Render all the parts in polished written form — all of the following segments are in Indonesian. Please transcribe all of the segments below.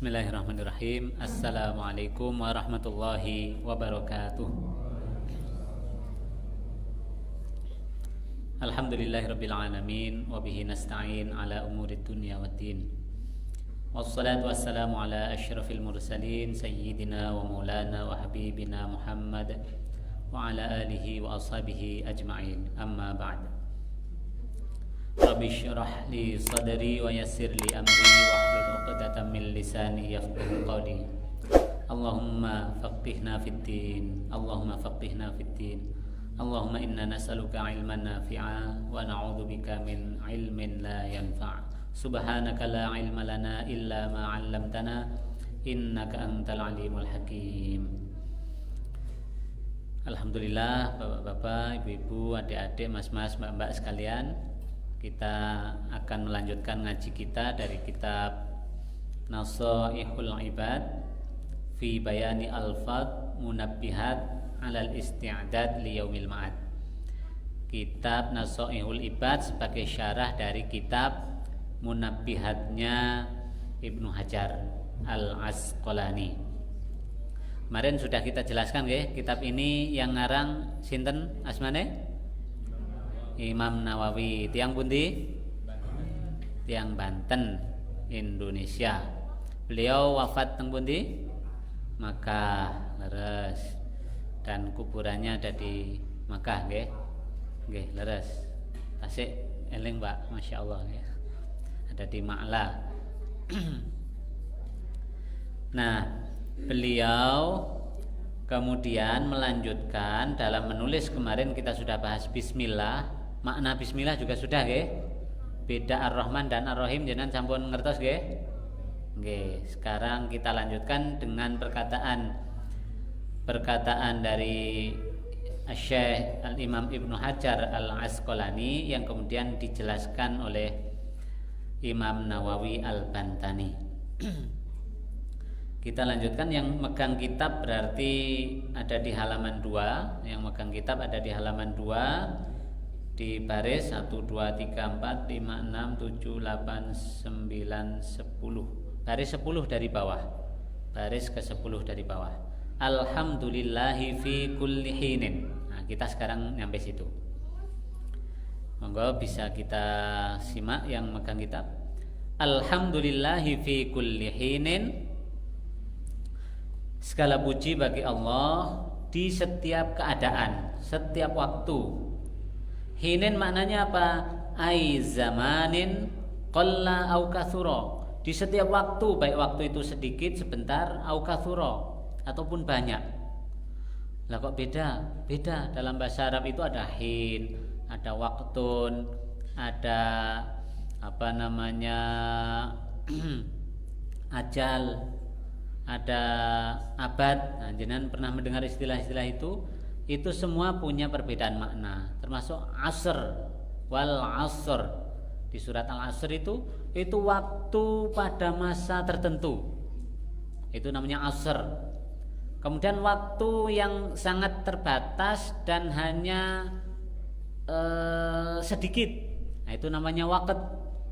Bismillahirrahmanirrahim. Assalamualaikum warahmatullahi wabarakatuh. Alhamdulillahirabbil alamin wa bihi nasta'in ala umurid dunya waddin. Wassalatu wassalamu ala asyrafil mursalin sayyidina wa maulana wa habibina Muhammad wa ala alihi wa ashabihi ajma'in. Amma ba'd. Rabbi syrah li sadri wa yassir li amri wahlul 'uqdatam min lisani yafqahu qawli. Allahumma faqihna fid din. Allahumma faqihna fid din. Allahumma inna nas'aluka 'ilman nafi'a wa na'udzubika min 'ilmin la yanfa'. Subhanaka la 'ilma lana illa ma 'allamtana innaka antal 'alimul hakim. Alhamdulillah, bapak-bapak, ibu-ibu, adik-adik, mas-mas, mbak-mbak sekalian, kita akan melanjutkan ngaji kita dari kitab Nasaihul Ibad fi bayani alfad munabbihat alal isti'dad li yaumil ma'ad. Kitab Nasaihul Ibad sebagai syarah dari kitab Munabbihatnya Ibnu Hajar Al-Asqalani. Kemarin sudah kita jelaskan ya, kitab ini yang ngarang sinten asmane? Imam Nawawi. Tiang pundi? Tiang Banten, Indonesia. Beliau wafat teng pundi? Makkah, leres. Dan kuburannya ada di Makkah nggih. Nggih, leres. Tasik eling, Pak. Masyaallah nggih. Ada di Ma'la. Nah, beliau kemudian melanjutkan dalam menulis. Kemarin kita sudah bahas bismillah. Makna bismillah juga sudah nggih. Beda Ar-Rahman dan Ar-Rahim jenengan sampun ngertos nggih? Nggih. Sekarang kita lanjutkan dengan perkataan dari Syekh Al-Imam Ibnu Hajar Al-Asqalani yang kemudian dijelaskan oleh Imam Nawawi Al-Bantani. Kita lanjutkan. Yang megang kitab berarti ada di halaman 2. Yang megang kitab ada di halaman 2 di baris 1 2 3 4 5 6 7 8 9 10. Baris 10 dari bawah. Baris ke-10 dari bawah. Alhamdulillahi fi kulli hinin. Nah, kita sekarang nyampe situ. Monggo bisa kita simak yang megang kitab. Alhamdulillahi fi kulli hinin. Segala puji bagi Allah di setiap keadaan, setiap waktu. Hinin maknanya apa? Ai zamanin qalla au kathura. Di setiap waktu, baik waktu itu sedikit, sebentar, au kathura, ataupun banyak. Lah kok beda? Beda. Dalam bahasa Arab itu ada hin, ada waktun, ada apa namanya? Ajal, ada abad. Nah, jenengan pernah mendengar istilah-istilah itu semua punya perbedaan makna, termasuk asr wal asr. Di surat Al-Asr itu waktu pada masa tertentu, itu namanya asr. Kemudian waktu yang sangat terbatas dan hanya sedikit, nah itu namanya waqt.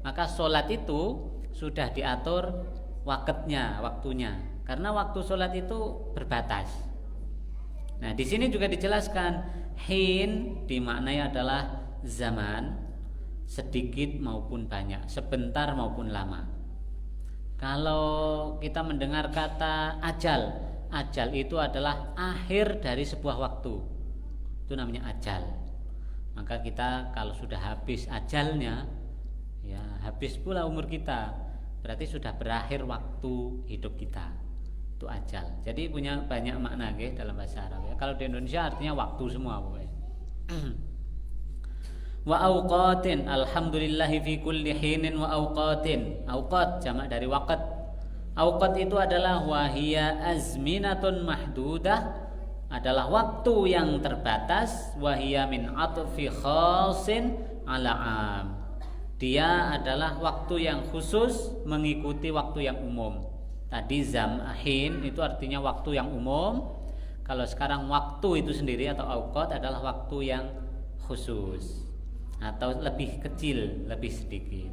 Maka sholat itu sudah diatur waktunya, karena waktu sholat itu berbatas. Nah, di sini juga dijelaskan hin dimaknai adalah zaman, sedikit maupun banyak, sebentar maupun lama. Kalau kita mendengar kata ajal itu adalah akhir dari sebuah waktu. Itu namanya ajal. Maka kita kalau sudah habis ajalnya, ya habis pula umur kita. Berarti sudah berakhir waktu hidup kita. Itu ajal. Jadi punya banyak makna nggih dalam bahasa Arab ya. Kalau di Indonesia artinya waktu semua pokoknya. Wa auqatin, alhamdulillahi fi kulli hinin wa auqatin. Auqat jamak dari waqt. Auqat itu adalah wahiya azminatun mahdudah, adalah waktu yang terbatas, wahiya min atfi khasin ala am. Dia adalah waktu yang khusus mengikuti waktu yang umum. Tadi zamhin itu artinya waktu yang umum. Kalau sekarang waktu itu sendiri atau auqat adalah waktu yang khusus atau lebih kecil, lebih sedikit.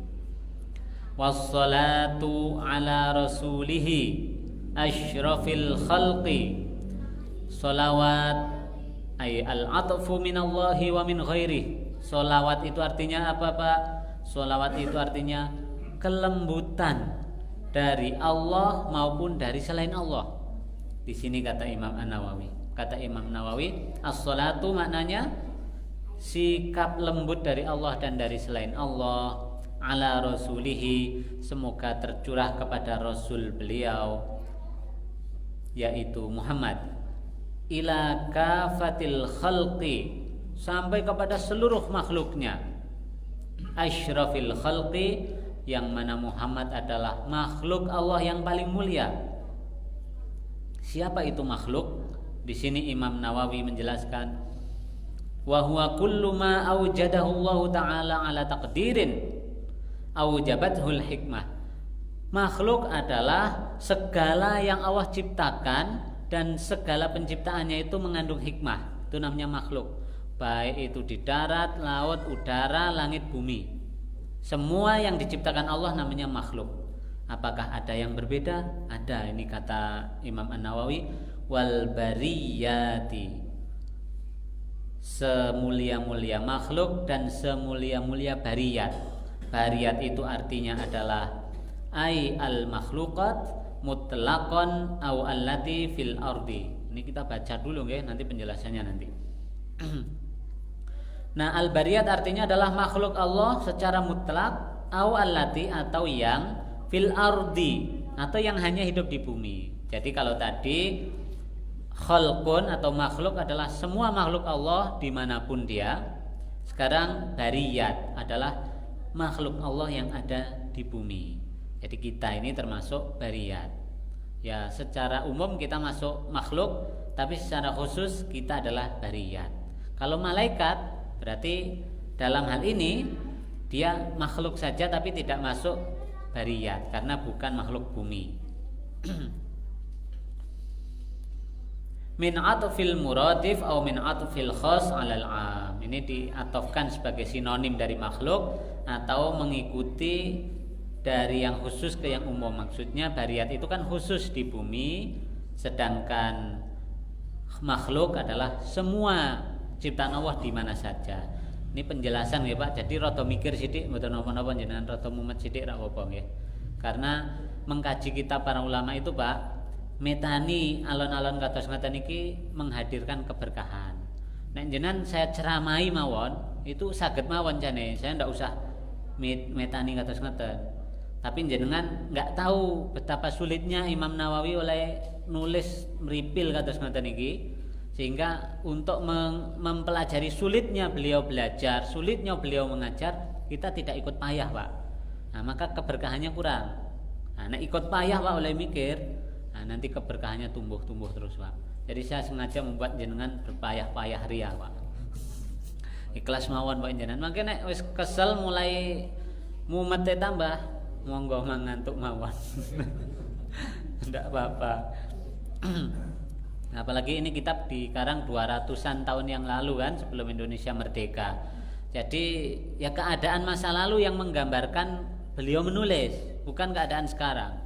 wassalatu ala rasulihi asyrafil khalqi. Sholawat ay al-atfu minallahi wa min ghairihi. Sholawat itu artinya apa Pak? Sholawat itu artinya kelembutan dari Allah maupun dari selain Allah. Di sini kata Imam An-Nawawi. Kata Imam Nawawi, as-sholatu maknanya sikap lembut dari Allah dan dari selain Allah, ala rasulihi, semoga tercurah kepada rasul beliau yaitu Muhammad, ila kafatil khalqi, sampai kepada seluruh makhluknya, asyrafil khalqi, yang mana Muhammad adalah makhluk Allah yang paling mulia. Siapa itu makhluk? Di sini Imam Nawawi menjelaskan, wa huwa kullu ma awjadahu Allah taala ala taqdirin awjabathul hikmah. Makhluk adalah segala yang Allah ciptakan dan segala penciptaannya itu mengandung hikmah. Itu namanya makhluk. Baik itu di darat, laut, udara, langit, bumi. Semua yang diciptakan Allah namanya makhluk. Apakah ada yang berbeda? Ada. Ini kata Imam An-Nawawi, wal bariyati, semulia-mulia makhluk dan semulia-mulia bariyat. Bariyat itu artinya adalah ai al makhluqat mutlaqan au allati fil ardi. Ini kita baca dulu ya, nanti penjelasannya nanti. Nah, al bariyat artinya adalah makhluk Allah secara mutlak, au allati, atau yang fil ardi, atau yang hanya hidup di bumi. Jadi kalau tadi khalqun atau makhluk adalah semua makhluk Allah dimanapun dia, sekarang bariyat adalah makhluk Allah yang ada di bumi. Jadi kita ini termasuk bariyat. Ya, secara umum kita masuk makhluk, tapi secara khusus kita adalah bariyat. Kalau malaikat berarti dalam hal ini dia makhluk saja tapi tidak masuk bariyat karena bukan makhluk bumi. Min atfil muradif atau min atfil khas alal am. Ini diatofkan sebagai sinonim dari makhluk atau mengikuti dari yang khusus ke yang umum. Maksudnya bariyat itu kan khusus di bumi, sedangkan makhluk adalah semua ciptaan Allah di mana saja. Ini penjelasan ya Pak. Jadi rada mikir sithik mboten napa-napa jenengan, rada mumet sithik ra apa-apa nggih. Karena mengkaji kitab para ulama itu Pak, metani alon-alon kados ngaten iki menghadirkan keberkahan. Nek jenengan saya ceramai mawon, itu saged mawon jane. Saya ndak usah metani kados ngaten. Tapi jenengan nggak tahu betapa sulitnya Imam Nawawi oleh nulis meripil kados ngaten iki, sehingga untuk mempelajari sulitnya beliau belajar, sulitnya beliau mengajar, kita tidak ikut payah Pak. Nah, maka keberkahannya kurang. Nah, nek ikut payah Pak oleh mikir, nah, nanti keberkahannya tumbuh terus Pak. Jadi saya sengaja membuat jenengan berpayah-payah ria Pak. Ikhlas mawon Pak jenengan. Makanya wis kesel mulai mumet tambah, monggo mangantuk mawon. Tidak apa-apa. Apalagi ini kitab dikarang 200-an tahun yang lalu kan, sebelum Indonesia merdeka. Jadi ya keadaan masa lalu yang menggambarkan beliau menulis, bukan keadaan sekarang.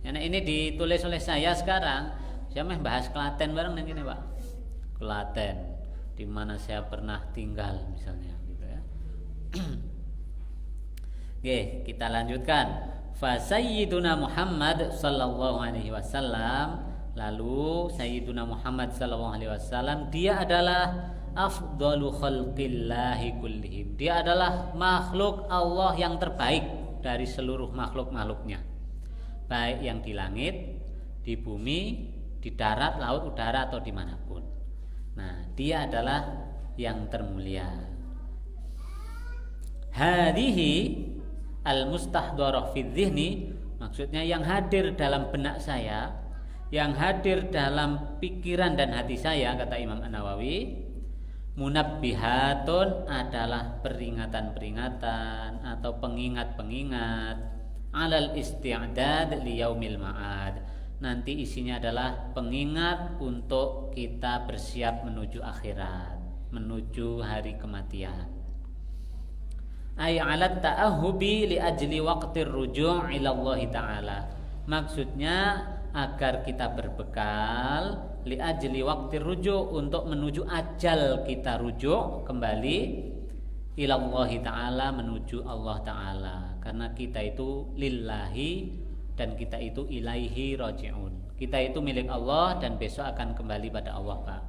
Ya, nah ini ditulis oleh saya sekarang. Saya mah bahas Klaten bareng ning kene, Pak. Klaten, di mana saya pernah tinggal misalnya gitu ya. Oke, kita lanjutkan. Fa sayyiduna Muhammad sallallahu alaihi wasallam, lalu Sayyiduna Muhammad sallallahu alaihi wasallam dia adalah afdalu khalqillahi kullihim. Dia adalah makhluk Allah yang terbaik dari seluruh makhluk-makhluknya. Baik yang di langit, di bumi, di darat, laut, udara atau dimanapun. Nah, dia adalah yang termulia. Hadhihi al-mustahdharah fi dzihni, maksudnya yang hadir dalam benak saya, yang hadir dalam pikiran dan hati saya, kata Imam An-Nawawi, munabbihatun adalah peringatan-peringatan atau pengingat-pengingat alal isti'dad liyaumil ma'ad. Nanti isinya adalah pengingat untuk kita bersiap menuju akhirat, menuju hari kematian. ay 'ala ta'ahhubi li ajli waqtir ruju' ila Allah taala. Maksudnya agar kita berbekal li ajli waqtir ruju' untuk menuju ajal kita rujuk kembali ila Allah taala, menuju Allah taala, karena kita itu lillahi dan kita itu ilaihi raji'un. Kita itu milik Allah dan besok akan kembali pada Allah, Pak.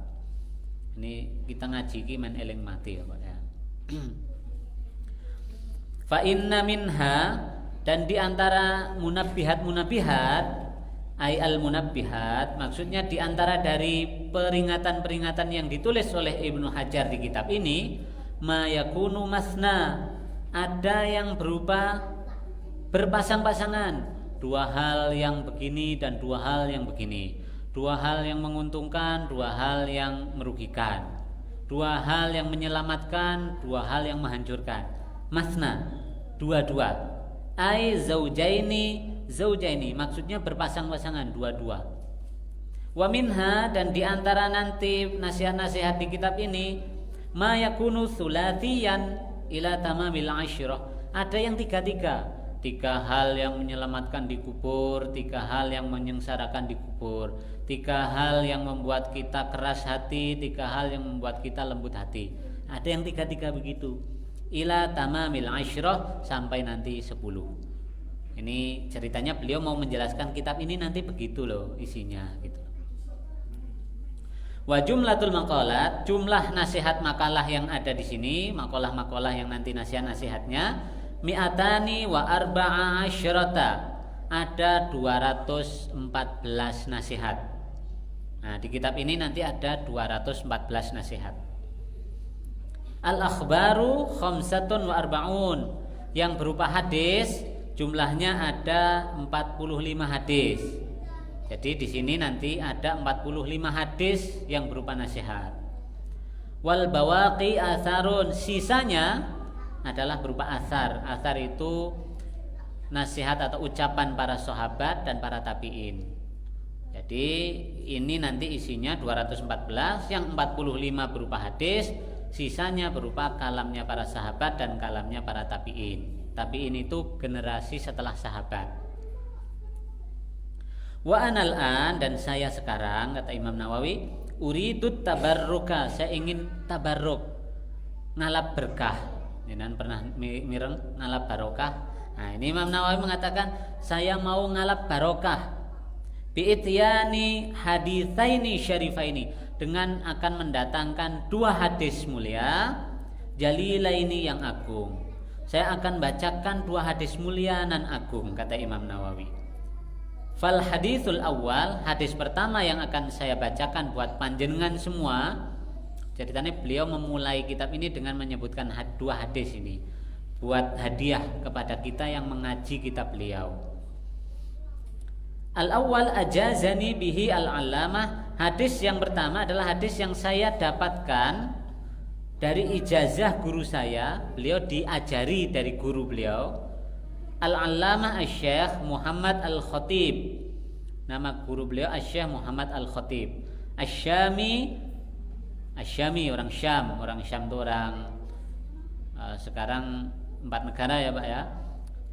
Ini kita ngaji ki men eling mati ya, Pak ya. Fa inna minha, dan di antara munabbihat ay al munabbihat, maksudnya di antara dari peringatan-peringatan yang ditulis oleh Ibnu Hajar di kitab ini, ma yakunu masna, ada yang berupa berpasang-pasangan, dua hal yang begini dan dua hal yang begini, dua hal yang menguntungkan, dua hal yang merugikan, dua hal yang menyelamatkan, dua hal yang menghancurkan. Masna, dua-dua. Ai zaujaini, maksudnya berpasang-pasangan, dua-dua. Wa minha, dan di antara nanti nasihat-nasihat di kitab ini, ma yakunu sulatiyan ila tamamil asyrah, ada yang tiga hal yang menyelamatkan di kubur, tiga hal yang menyengsarakan di kubur, tiga hal yang membuat kita keras hati, tiga hal yang membuat kita lembut hati. Ada yang tiga begitu, ila tamamil asyrah, sampai nanti 10. Ini ceritanya beliau mau menjelaskan kitab ini nanti begitu loh isinya gitu. Wa jumlatul maqalat, jumlah nasihat makalah yang ada di sini, makalah-makalah yang nanti nasihat-nasihatnya, mi'atani wa arba'a asyrata, ada 214 nasihat. Nah, di kitab ini nanti ada 214 nasihat. Al-akhbaru khamsatun wa arba'un, yang berupa hadis jumlahnya ada 45 hadis. Jadi di sini nanti ada 45 hadis yang berupa nasihat. Wal bawaqi asarun, sisanya adalah berupa asar. Asar itu nasihat atau ucapan para sahabat dan para tabi'in. Jadi ini nanti isinya 214, yang 45 berupa hadis, sisanya berupa kalamnya para sahabat dan kalamnya para tabi'in. Tabi'in itu generasi setelah sahabat. Wa anal an, dan saya sekarang, kata Imam Nawawi, uridut tabarruka, saya ingin tabarruk, ngalap berkah. Jangan pernah mireng ngalap barokah. Nah, ini Imam Nawawi mengatakan saya mau ngalap barokah bi'ityani haditsaini syarifaini, dengan akan mendatangkan dua hadis mulia jalilaini yang agung. Saya akan bacakan dua hadis mulia nan agung, kata Imam Nawawi. Fal hadithul awal, hadis pertama yang akan saya bacakan buat panjenengan semua. Ceritanya beliau memulai kitab ini dengan menyebutkan dua hadis ini buat hadiah kepada kita yang mengaji kitab beliau. Al-awwal ajazani bihi al-allamah, hadis yang pertama adalah hadis yang saya dapatkan dari ijazah guru saya. Beliau diajari dari guru beliau, Al-allamah Asy-Syaikh Muhammad Al-Khatib. Nama guru beliau Asy-Syaikh Muhammad Al-Khatib. Asy-Syami, orang Syam. Orang Syam itu orang sekarang 4 negara ya Pak ya,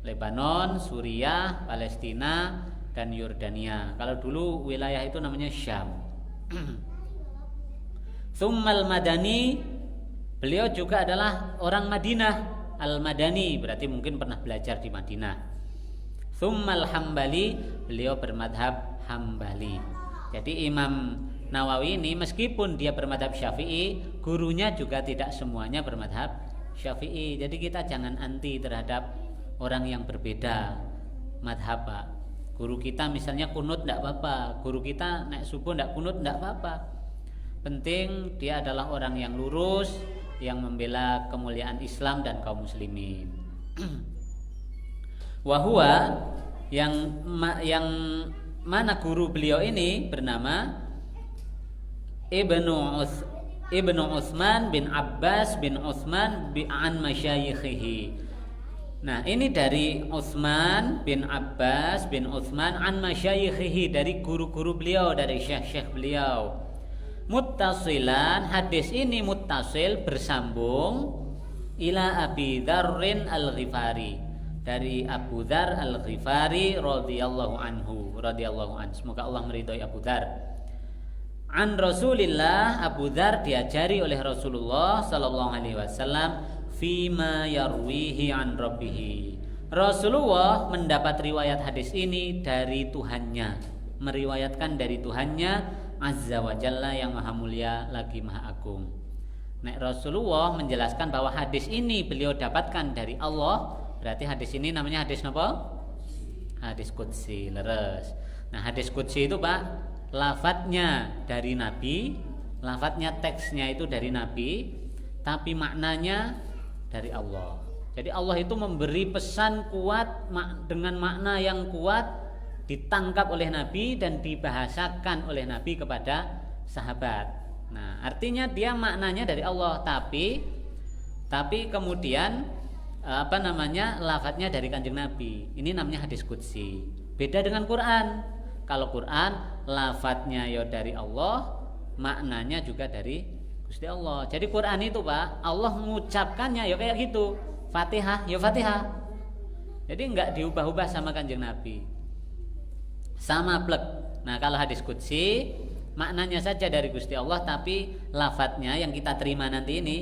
Lebanon, Suriah, Palestina, dan Yordania. Kalau dulu wilayah itu namanya Syam. Tsummal Madani, beliau juga adalah orang Madinah. Al-Madani berarti mungkin pernah belajar di Madinah. Tsummal Hambali, beliau bermadhab Hambali. Jadi Imam Nawawi ini meskipun dia bermadhab Syafi'i, gurunya juga tidak semuanya bermadhab Syafi'i. Jadi kita jangan anti terhadap orang yang berbeda madhab, Pak. Guru kita misalnya kunut tidak apa-apa, guru kita naik subuh tidak kunut tidak apa-apa. Penting dia adalah orang yang lurus, yang membela kemuliaan Islam dan kaum muslimin. Wahua, yang mana guru beliau ini bernama Ibnu Utsman bin Abbas bin Utsman an masyayikhihi. Nah, ini dari Utsman bin Abbas bin Utsman an masyayikhihi, dari guru-guru beliau, dari syekh-syekh beliau. Muttasilan, hadis ini muttasil, bersambung, ila Abi Dzarrin Al-Ghifari, dari Abu Dzar Al-Ghifari radhiyallahu anhu. Semoga Allah meridhai Abu Dzar. An Rasulillah, Abu Dzar diajari oleh Rasulullah sallallahu alaihi wasallam fima yarwihi an rabbih. Rasulullah mendapat riwayat hadis ini dari Tuhannya, meriwayatkan dari Tuhannya azza wa jalla yang maha mulia lagi maha agung. Nek Rasulullah menjelaskan bahwa hadis ini beliau dapatkan dari Allah, berarti hadis ini namanya hadis apa? Hadis qudsi, leres. Nah, hadis qudsi itu Pak, lafadznya dari Nabi, lafadznya teksnya itu dari Nabi, tapi maknanya dari Allah. Jadi Allah itu memberi pesan kuat dengan makna yang kuat, ditangkap oleh Nabi dan dibahasakan oleh Nabi kepada sahabat. Nah, artinya dia maknanya dari Allah, tapi kemudian lafadznya dari Kanjeng Nabi. Ini namanya hadis qudsi. Beda dengan Quran. Kalau Quran lafadznya ya dari Allah, maknanya juga dari Gusti Allah. Jadi Quran itu Pak, Allah mengucapkannya ya kayak gitu. Fatihah ya Fatihah. Jadi enggak diubah-ubah sama Kanjeng Nabi. Sama plek. Nah, kalau hadis qudsi maknanya saja dari Gusti Allah, tapi lafadznya yang kita terima nanti ini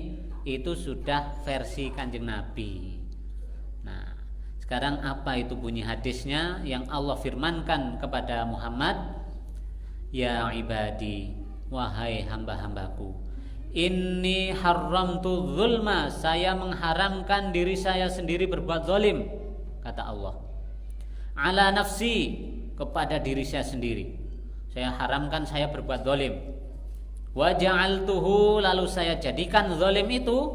itu sudah versi Kanjeng Nabi. Nah, sekarang apa itu bunyi hadisnya yang Allah firmankan kepada Muhammad? Ya ibadi, wahai hamba-hambaku, inni haramtu zulma, saya mengharamkan diri saya sendiri berbuat zalim, kata Allah. Ala nafsi, kepada diri saya sendiri. Saya haramkan saya berbuat zalim. Wa ja'altuhu, lalu saya jadikan zalim itu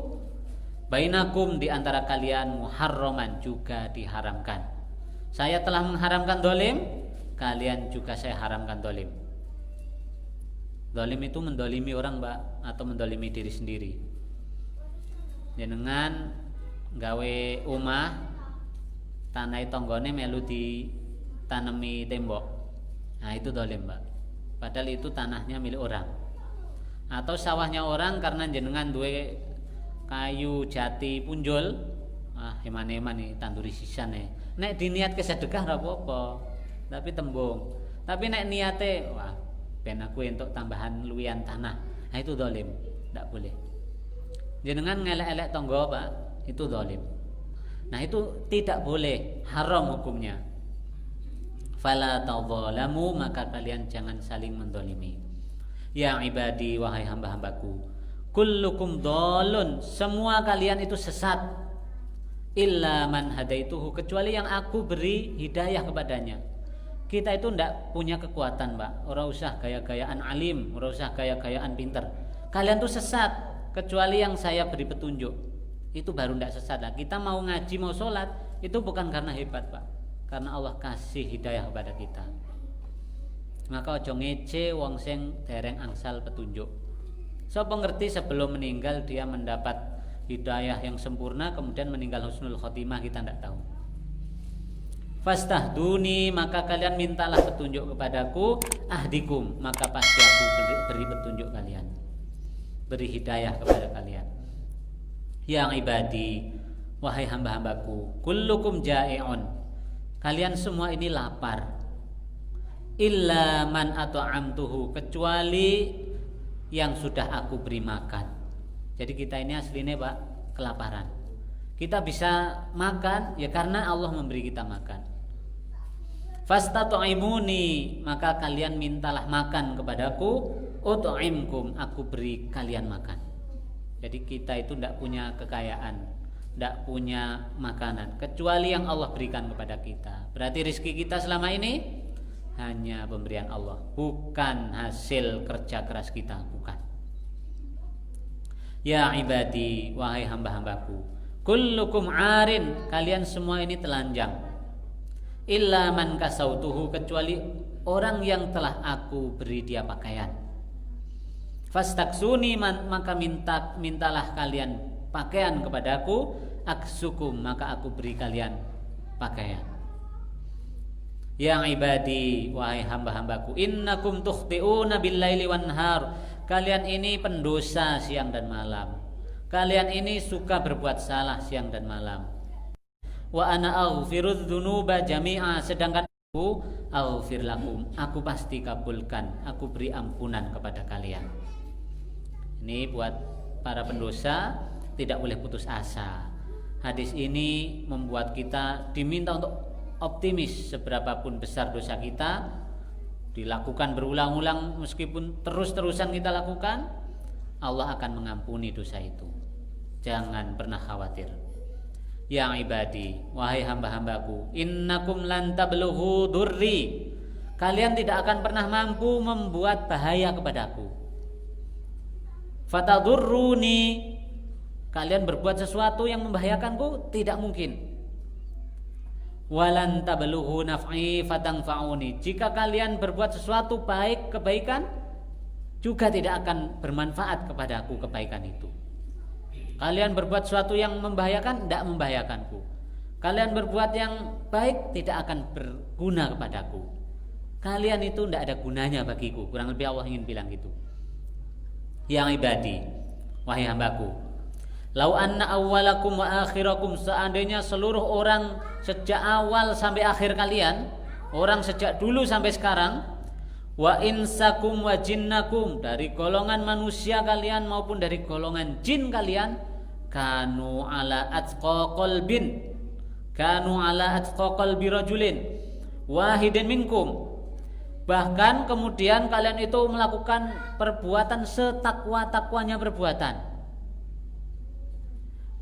bainakum, di antara kalian, muharraman, juga diharamkan. Saya telah mengharamkan zalim, kalian juga saya haramkan zalim. Zalim itu mendolimi orang Mbak, atau mendolimi diri sendiri. Jenengan gawe omah, tanah tanggane melu ditanemi tembok. Nah, itu zalim Mbak. Padahal itu tanahnya milik orang. Atau sawahnya orang karena jenengan duwe kayu jati punjul, heman-heman nih tanduri sisan nih. Nek diniat ke sedekah ora apa-apa, tapi tembung. Tapi nek niate, wah, ben aku entuk tambahan luwian tanah. Nah, itu zalim, ndak boleh. Jenengan ngelek-elek tangga, Pak, itu zalim. Nah, itu tidak boleh, haram hukumnya. Fala tadzalamu, maka kalian jangan saling mendolimi. Ya ibadi, wahai hamba-hambaku, kullukum dhalun, semua kalian itu sesat. Illa man hadaituhu, kecuali yang aku beri hidayah kepadanya. Kita itu ndak punya kekuatan, Mbak. Ora usah gaya-gayaan alim, ora usah gaya-gayaan pinter. Kalian tuh sesat, kecuali yang saya beri petunjuk. Itu baru ndak sesat lah. Kita mau ngaji, mau sholat, itu bukan karena hebat, Pak, karena Allah kasih hidayah kepada kita. Maka ojo ngece wong sing dereng angsal petunjuk. Sapa ngerti sebelum meninggal dia mendapat hidayah yang sempurna, kemudian meninggal husnul khotimah, kita tidak tahu. Fastahduni, maka kalian mintalah petunjuk kepadaku. Ahdikum, maka pasti aku beri petunjuk kalian, beri hidayah kepada kalian. Yang ibadi, wahai hamba-hambaku, kullukum ja'i'un, kalian semua ini lapar. Illa man at'amtuhu, kecuali yang sudah aku beri makan. Jadi kita ini aslinya, Pak, kelaparan. Kita bisa makan ya karena Allah memberi kita makan. Fastat'imuni, maka kalian mintalah makan kepadaku. Ut'imkum, aku beri kalian makan. Jadi kita itu tidak punya kekayaan, tidak punya makanan kecuali yang Allah berikan kepada kita. Berarti rezeki kita selama ini hanya pemberian Allah, bukan hasil kerja keras kita, bukan. Ya ibadi, wahai hamba-hambaku, kullukum arin, kalian semua ini telanjang. Illa man kasautuhu, kecuali orang yang telah aku beri dia pakaian. Fastaksuni, maka mintalah kalian pakaian kepadaku. Aksukum, maka aku beri kalian pakaian. Yang ibadi, wahai hamba-hambaku, innakum tukhti'una bil-laili wan nahar, kalian ini pendosa siang dan malam. kalian ini suka berbuat salah siang dan malam. Wa ana aghfirudz dzunuba jami'a, sedangkan aku aghfir lakum, aku pasti kabulkan, aku beri ampunan kepada kalian. Ini buat para pendosa tidak boleh putus asa. Hadis ini membuat kita diminta untuk optimis, seberapapun besar dosa kita, dilakukan berulang-ulang meskipun terus-terusan kita lakukan, Allah akan mengampuni dosa itu. Jangan pernah khawatir. Ya ibadi, wahai hamba-hambaku, innakum lan tablughu durri, kalian tidak akan pernah mampu membuat bahaya kepadaku. Fatadurruni, kalian berbuat sesuatu yang membahayakanku tidak mungkin. Walan tablughu naf'i fatanfa'uni, jika kalian berbuat sesuatu baik, kebaikan, juga tidak akan bermanfaat kepadaku kebaikan itu. Kalian berbuat sesuatu yang membahayakan, tidak membahayakanku. Kalian berbuat yang baik, tidak akan berguna kepadaku. Kalian itu tidak ada gunanya bagiku. Kurang lebih Allah ingin bilang gitu. Yang ibadi, wahai hambaku, lau anna awwalakum wa akhirakum, seandainya seluruh orang sejak awal sampai akhir kalian, orang sejak dulu sampai sekarang, wa insakum wa jinnakum, dari golongan manusia kalian maupun dari golongan jin kalian, kanu ala atqa qalbi rajulin wahidin minkum, bahkan kemudian kalian itu melakukan perbuatan setakwa-takwanya perbuatan,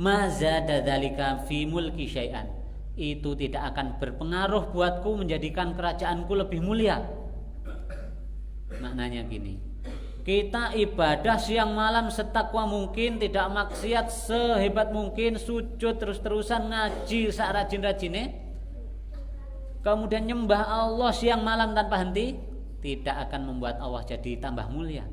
mazada dzalika fi mulki syai'an, itu tidak akan berpengaruh buatku menjadikan kerajaanku lebih mulia. Maknanya gini, kita ibadah siang malam setakwa mungkin, tidak maksiat sehebat mungkin, sujud terus-terusan, ngaji sarajin-rajine, kemudian nyembah Allah siang malam tanpa henti, tidak akan membuat Allah jadi tambah mulia.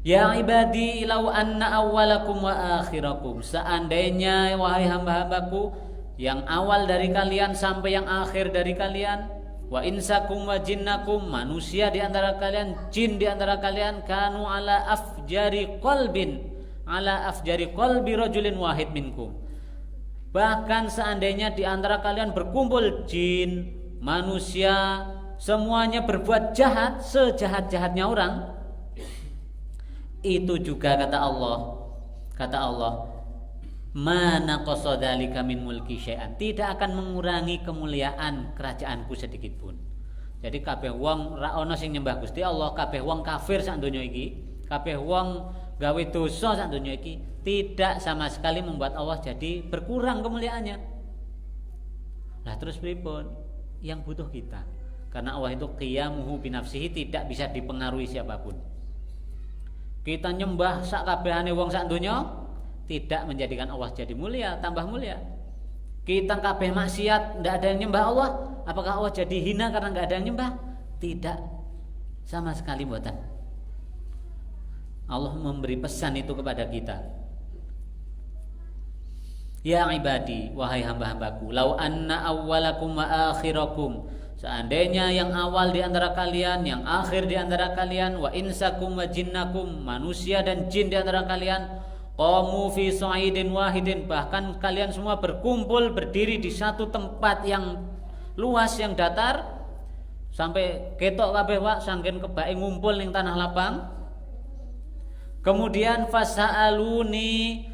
Ya ibadi, lau anna awwalakum wa akhirakum, seandainya wahai hamba-hambaku, yang awal dari kalian sampai yang akhir dari kalian, wa insakum wa jinnakum, manusia di antara kalian, jin di antara kalian, kanu ala afjari qalbi rajulin wahid minkum, bahkan seandainya di antara kalian berkumpul jin, manusia, semuanya berbuat jahat, sejahat-jahatnya orang, itu juga kata Allah, mana qasadzalika min mulki syai'an, tidak akan mengurangi kemuliaan kerajaanku sedikit pun. Jadi kabeh wong ra ono sing nyembah Gusti Allah, kabeh wong kafir sak donya iki, kabeh wong gawe dosa sak donya iki, tidak sama sekali membuat Allah jadi berkurang kemuliaannya. Lah terus pripun? Yang butuh kita. Karena Allah itu qiyamuhu binafsihi, tidak bisa dipengaruhi siapapun. Kita nyembah sak kabehane wong sak donya, tidak menjadikan Allah jadi mulia, tambah mulia. Kita kabeh maksiat, tidak ada yang nyembah Allah, apakah Allah jadi hina karena tidak ada yang nyembah? Tidak, sama sekali buatan. Allah memberi pesan itu kepada kita. Ya ibadi, wahai hamba-hambaku, lau anna awwalakum wa akhirakum, seandainya yang awal di antara kalian, yang akhir di antara kalian, wa insakum wa jinnakum, manusia dan jin di antara kalian, qamu fi sa'idin wahidin, bahkan kalian semua berkumpul berdiri di satu tempat yang luas, yang datar, sampai ketok kabeh wak sangken kebake ngumpul ning tanah lapang. Kemudian fasa'aluni,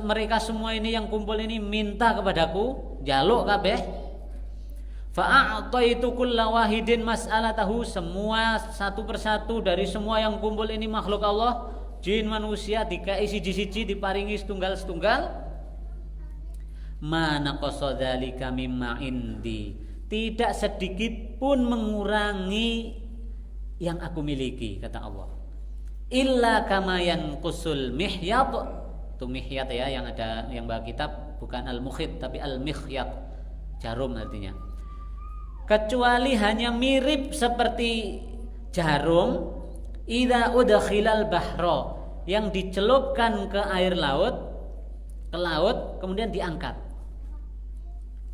mereka semua ini yang kumpul ini minta kepadaku, jaluk kabeh. Fa'a'taitu kulla wahidin mas'alatahu, semua satu persatu dari semua yang kumpul ini makhluk Allah, jin manusia, dikai siji-siji, diparingi setunggal-setunggal. Mana qasadzalika mimma indi, tidak sedikit pun mengurangi yang aku miliki, kata Allah. Illa kama yanqusul mihyat, itu mihyat ya, yang ada yang bawa kitab bukan al-mukhit tapi al-mikhyat, jarum artinya. Kecuali hanya mirip seperti jarum, idza udkhilal bahra, yang dicelupkan ke air laut, ke laut kemudian diangkat.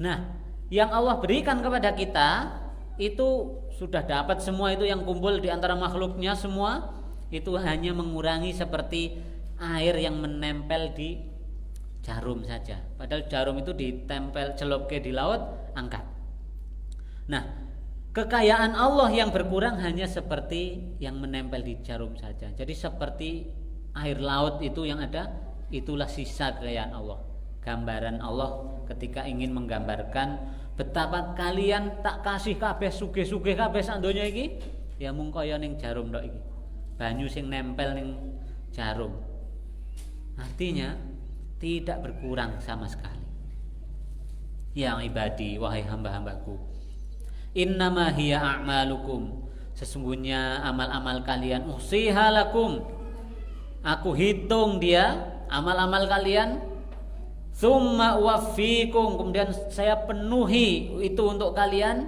Nah, yang Allah berikan kepada kita itu sudah dapat semua, itu yang kumpul di antara makhluknya semua, itu hanya mengurangi seperti air yang menempel di jarum saja. Padahal jarum itu ditempel celupke di laut, angkat. Nah, kekayaan Allah yang berkurang hanya seperti yang menempel di jarum saja. Jadi seperti air laut itu yang ada, itulah sisa kekayaan Allah. Gambaran Allah ketika ingin menggambarkan betapa kalian tak kasih kabeh sugih-sugih kabeh sak donya iki, ya mung kaya ning jarum tok iki. Banyu sing nempel ning jarum. Artinya tidak berkurang sama sekali. Ya ibadi, wahai hamba-hambaku, innama hiya a'malukum, sesungguhnya amal-amal kalian, usiha lakum, aku hitung dia amal-amal kalian, summa wafikum, kemudian saya penuhi itu untuk kalian,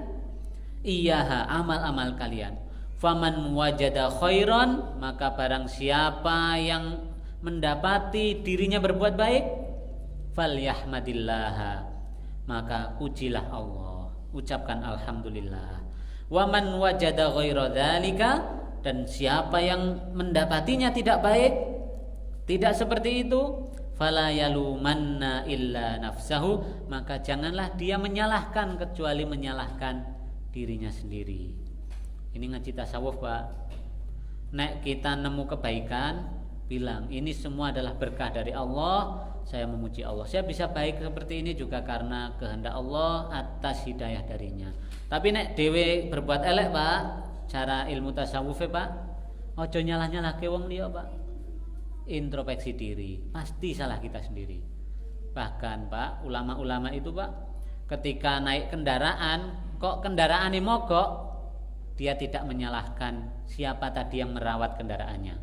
iyaha, amal-amal kalian. Faman wajada khairan, maka barang siapa yang mendapati dirinya berbuat baik, falyahmadillaha, maka pujilah Allah, ucapkan alhamdulillah. Waman wajada ghaira dzalika, dan siapa yang mendapatinya tidak baik, tidak seperti itu, fala yalumanna illa nafsahu, maka janganlah dia menyalahkan kecuali menyalahkan dirinya sendiri. Ini ngaji tasawuf, Pak. Nek kita nemu kebaikan, bilang ini semua adalah berkah dari Allah, saya memuji Allah. Saya bisa baik seperti ini juga karena kehendak Allah atas hidayah darinya. Tapi nek dewe berbuat elek, Pak, cara ilmu tasawuf, Pak, ojo nyalah-nyalahke wong liya, Pak. Introspeksi diri, pasti salah kita sendiri. Bahkan, Pak, ulama-ulama itu, Pak, ketika naik kendaraan, kok kendaraannya mogok, dia tidak menyalahkan siapa tadi yang merawat kendaraannya.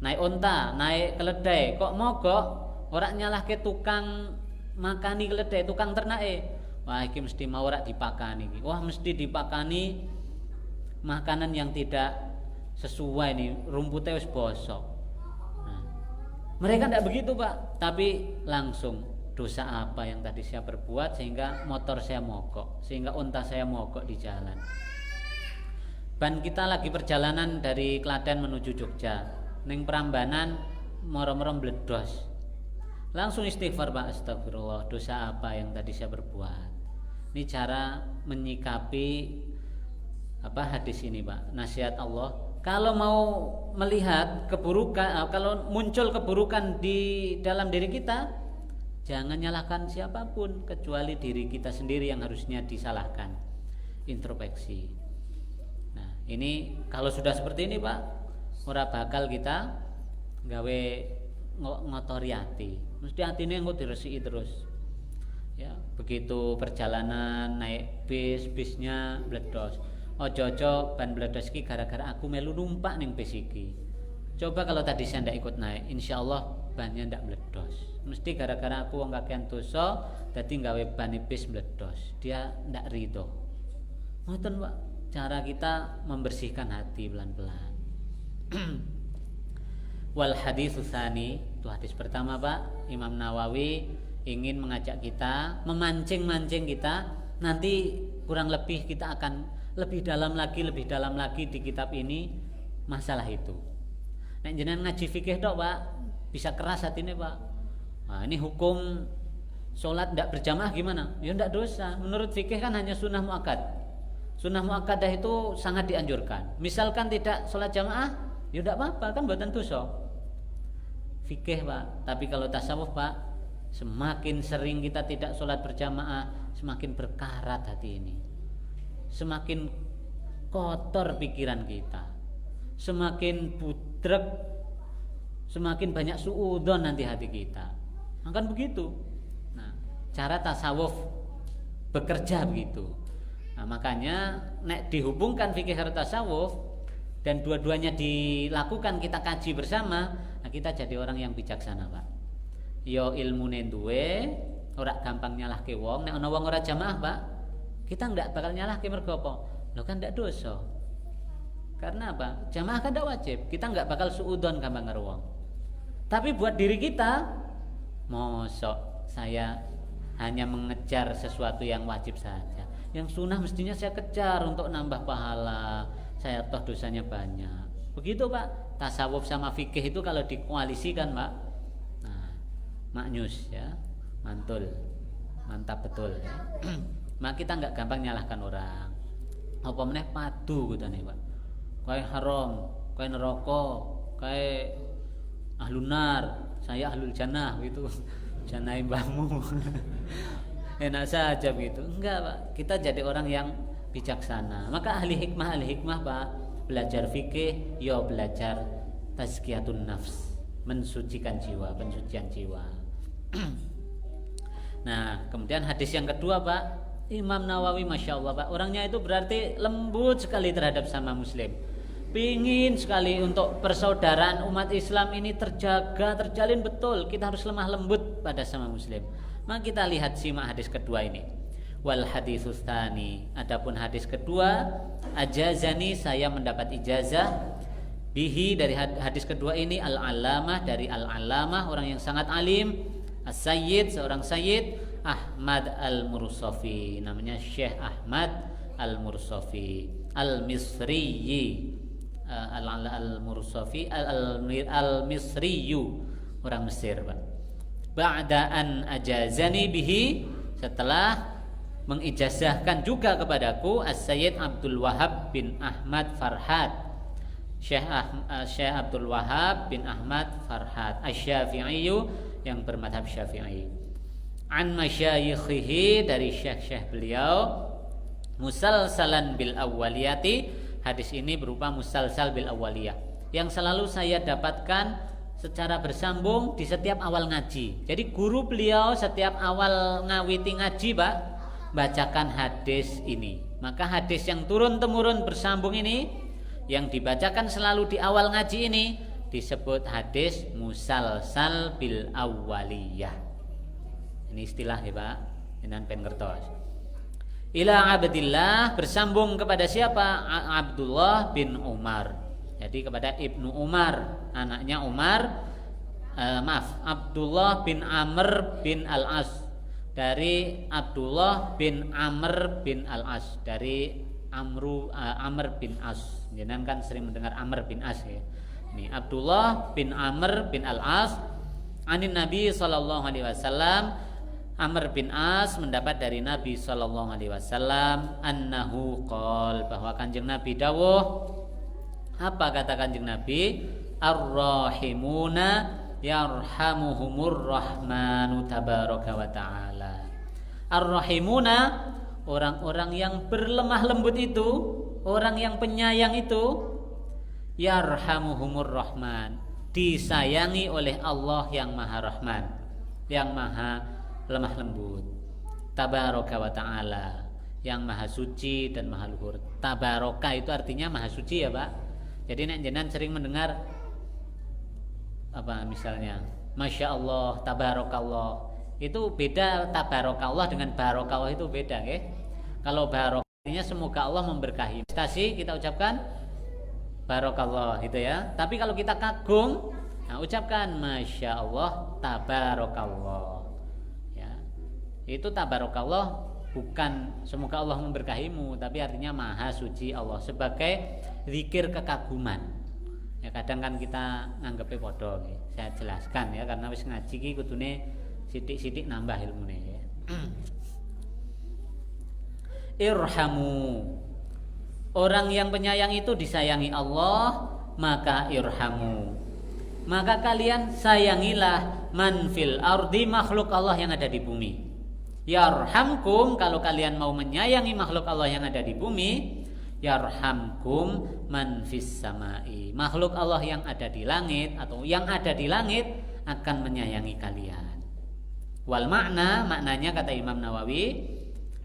Naik onta, naik keledai, kok mogok, ora nyalahke tukang makani keledai, tukang ternake. Wah, iki mesti mau ora dipakani iki. Wah, mesti dipakani makanan yang tidak sesuai nih, rumputnya wis bosok. Nah, mereka tidak begitu, Pak, tapi langsung dosa apa yang tadi saya perbuat sehingga motor saya mogok, sehingga onta saya mogok di jalan. Ban kita lagi perjalanan dari Klaten menuju Jogja. Ning Prambanan moro-moro mbledos. Langsung istighfar, Pak, astagfirullah, dosa apa yang tadi saya berbuat. Ini cara menyikapi hadis ini, Pak, nasihat Allah. Kalau mau melihat keburukan, kalau muncul keburukan di dalam diri kita, jangan nyalahkan siapapun kecuali diri kita sendiri yang harusnya disalahkan. Introspeksi. Nah, ini kalau sudah seperti ini, Pak, ora bakal kita gawe ngotori hati. Mesti hatine engko diresiki terus. Ya, begitu perjalanan naik bisnya bledos. Ojo-ojo ban bledos iki gara-gara aku melu numpak ning bis iki. Coba kalau tadi saya ndak ikut naik, insyaallah bannya ndak bledos. Mesti gara-gara aku wong kakean dosa dadi gawe ban bis bledos. Dia ndak rido. Ngoten, Pak, cara kita membersihkan hati pelan-pelan. Wal hadis tsani, itu hadis pertama, Pak. Imam Nawawi ingin mengajak kita, memancing-mancing kita, nanti kurang lebih kita akan lebih dalam lagi di kitab ini masalah itu. Nek jenengan ngaji fikih tok, Pak, bisa keras hatinya, Pak. Nah, ini hukum sholat tidak berjamaah gimana? Ya tidak dosa. Menurut fikih kan hanya sunnah muakkad. Sunnah muakkadah itu sangat dianjurkan. Misalkan tidak sholat jamaah, ya tidak apa-apa, kan buatan dosa. Fikih, Pak. Tapi kalau tasawuf, Pak, semakin sering kita tidak sholat berjamaah, semakin berkarat hati ini, semakin kotor pikiran kita, semakin budrek, semakin banyak suudzon nanti hati kita. Akan begitu. Nah, cara tasawuf bekerja begitu. Nah, makanya nek dihubungkan fikih karo tasawuf dan dua-duanya dilakukan, kita kaji bersama, nah kita jadi orang yang bijaksana, Pak. Yo ilmune duwe, ora gampang nyalahke wong. Nek ana wong ora jamaah, Pak, kita ndak bakal nyalahke mergo apa? Lho kan ndak dosa. Karena apa? Jamaah kan ndak wajib. Kita nggak bakal suudzon gampang karo wong. Tapi buat diri kita, mosok saya hanya mengejar sesuatu yang wajib saja. Yang sunnah mestinya saya kejar untuk nambah pahala. Saya toh dosanya banyak. Begitu, Pak. tasawuf sama fikih itu kalau dikoalisikan, Pak. Nah, maknyus ya, mantul. Mantap betul ya. Mak kita nggak gampang nyalahkan orang. Apa meneh padu gitu nih, Pak. Kayak haram, kayak neraka, kayak ahlunar, saya ahlul jannah gitu. Jannah mbahmu. Enak saja gitu. Enggak, Pak. Kita jadi orang yang bijaksana. Maka ahli hikmah, Pak, belajar fikih, ya belajar tazkiyatun nafs, mensucikan jiwa, pensucian jiwa. Nah, kemudian hadis yang kedua, Pak, Imam Nawawi, Masya Allah, Pak, orangnya itu berarti lembut sekali terhadap sama muslim. Pingin sekali untuk persaudaraan umat Islam ini terjaga, terjalin betul. Kita harus lemah lembut pada sama muslim. Maka kita lihat simak hadis kedua ini. Wal haditsus tsani, adapun hadis kedua, ajazani, saya mendapat ijazah, bihi, dari hadis kedua ini, al-alamah, dari al-alamah, orang yang sangat alim, as-sayyid, seorang sayyid, Ahmad al-Mursafi, namanya Syekh Ahmad al-Mursafi al-Misriyi, al-Mursafi al-Misriyu, orang Mesir, Pak. Ba'da an ajazani bihi, setelah mengijazahkan juga kepadaku As-Sayyid Abdul Wahab bin Ahmad Farhad, Syekh Abdul Wahab bin Ahmad Farhad Asy-Syafi'i, yang bermadhab Syafi'i, an masyayikhihi, dari syekh-syekh beliau, musalsalan bil awwaliyati, hadis ini berupa musalsal bil awwaliyah, yang selalu saya dapatkan secara bersambung di setiap awal ngaji. Jadi guru beliau setiap awal ngawiti ngaji, Pak, bacakan hadis ini. Maka hadis yang turun temurun bersambung ini, yang dibacakan selalu di awal ngaji ini, disebut hadis musalsal bil awwaliyah. Ini istilah ya, Pak, dengan pen kertas. Ila Abdillah, bersambung kepada siapa? Abdullah bin Umar. Jadi kepada Ibnu Umar, anaknya Umar, Abdullah bin Amr bin Al-As, dari Abdullah bin Amr bin Al-As, dari Amr bin As. Jangan kan sering mendengar Amr bin As ya. Ini Abdullah bin Amr bin Al-As, anin Nabi sallallahu alaihi wasallam. Amr bin As mendapat dari Nabi sallallahu alaihi wasallam, annahu qol, bahwa Kanjeng Nabi dawuh. Apa kata Kanjeng Nabi? Ar-rahimuna yarhamuhumur rahmanu tabaraka wa ta'ala. Ar-rahimuna, orang-orang yang berlemah lembut itu, orang yang penyayang itu, yarhamuhumur rahman, disayangi oleh Allah yang maha rahman, yang maha lemah lembut, tabaraka wa ta'ala, yang maha suci dan maha luhur. Tabaraka itu artinya maha suci ya, Pak. Jadi nek jenengan sering mendengar apa misalnya Masya Allah, tabarakallah, itu beda. Tabarakallah dengan barakallah itu beda, ya. Kalau barokahnya semoga Allah memberkahi, prestasi kita ucapkan barakallah gitu ya. Tapi kalau kita kagum, nah ucapkan Masya Allah, tabarakallah ya. Itu tabarakallah bukan semoga Allah memberkahimu, tapi artinya maha suci Allah, sebagai zikir kekaguman. Ya kadang kan kita nganggepnya podo, ya. Saya jelaskan ya, karena wis ngaji ki kudune sithik-sithik nambah ilmune ya. Irhamu, orang yang penyayang itu disayangi Allah, maka irhamu, maka kalian sayangilah man fil ardi, makhluk Allah yang ada di bumi. Yarhamkum, kalau kalian mau menyayangi makhluk Allah yang ada di bumi, yarhamkum man fis samai, makhluk Allah yang ada di langit atau yang ada di langit akan menyayangi kalian. Wal makna, maknanya kata Imam Nawawi,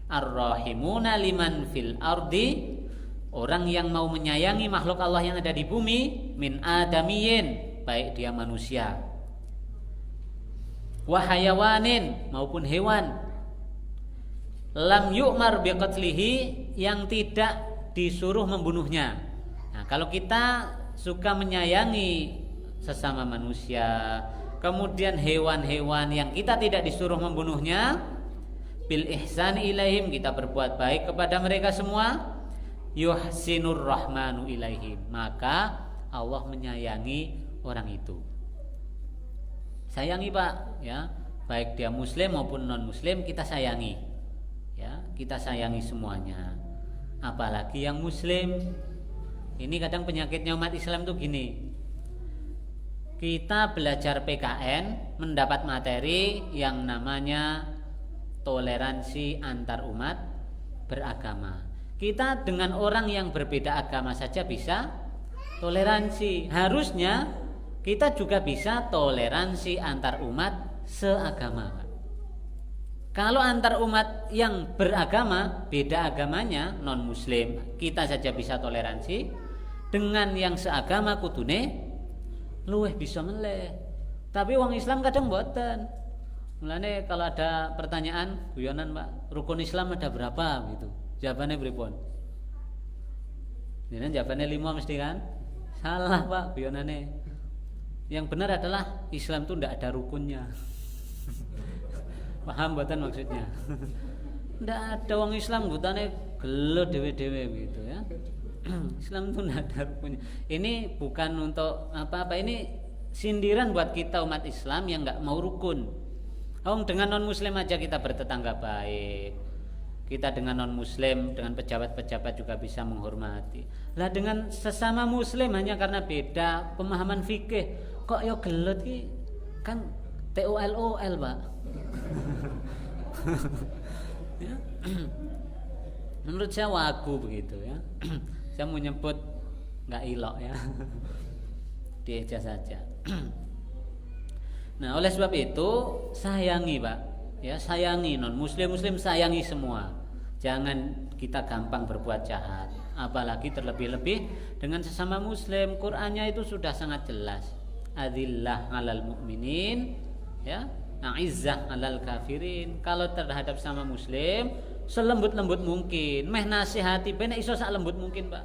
ar-rahimuna liman fil ardi, orang yang mau menyayangi makhluk Allah yang ada di bumi, min adamiyin, baik dia manusia, wa hayawanin, maupun hewan, lam yu'mar biqatlihi, yang tidak disuruh membunuhnya. Nah, kalau kita suka menyayangi sesama manusia, kemudian hewan-hewan yang kita tidak disuruh membunuhnya, bil ihsan ilaihim, kita berbuat baik kepada mereka semua, yuhsinur rahmanu ilaihim, maka Allah menyayangi orang itu. Sayangi Pak, ya, baik dia muslim maupun non muslim kita sayangi, ya, kita sayangi semuanya. Apalagi yang muslim. Ini kadang penyakitnya umat Islam tuh gini. Kita belajar PKN mendapat materi yang namanya toleransi antar umat beragama. Kita dengan orang yang berbeda agama saja bisa toleransi. Harusnya kita juga bisa toleransi antar umat seagama. Kalau antar umat yang beragama, beda agamanya, non muslim, kita saja bisa toleransi. Dengan yang seagama kudune luweh bisa meleh. Tapi wong Islam kadang mboten. Mulane kalau ada pertanyaan guyonan Pak, rukun Islam ada berapa gitu. Jawabannya pripun? Ini jawabannya 5 mesti kan? Salah Pak guyonane. Yang benar adalah Islam itu tidak ada rukunnya. Paham mboten maksudnya? Tidak ada wong Islam gutane gelo dewe-dewe gitu ya. Islam itu tidak ada rukunnya. Ini bukan untuk apa-apa, ini sindiran buat kita umat Islam yang nggak mau rukun. Dengan non muslim aja kita bertetangga baik. Kita dengan non muslim, dengan pejabat-pejabat juga bisa menghormati. Lah dengan sesama muslim hanya karena beda pemahaman fikih kok yo gelut ki kan TOLOL Pak. Ya. Menurut saya wagu begitu ya. Saya mau nyebut nggak ilok ya. Dieja saja. Nah, oleh sebab itu sayangi Pak, ya sayangi non muslim sayangi semua. Jangan kita gampang berbuat jahat, apalagi terlebih-lebih dengan sesama muslim. Qur'annya itu sudah sangat jelas. Adzillah 'alal mu'minin, ya, a'izzah 'alal kafirin. Kalau terhadap sama muslim selembut-lembut mungkin, meh nasihati ben iso sak lembut mungkin Pak.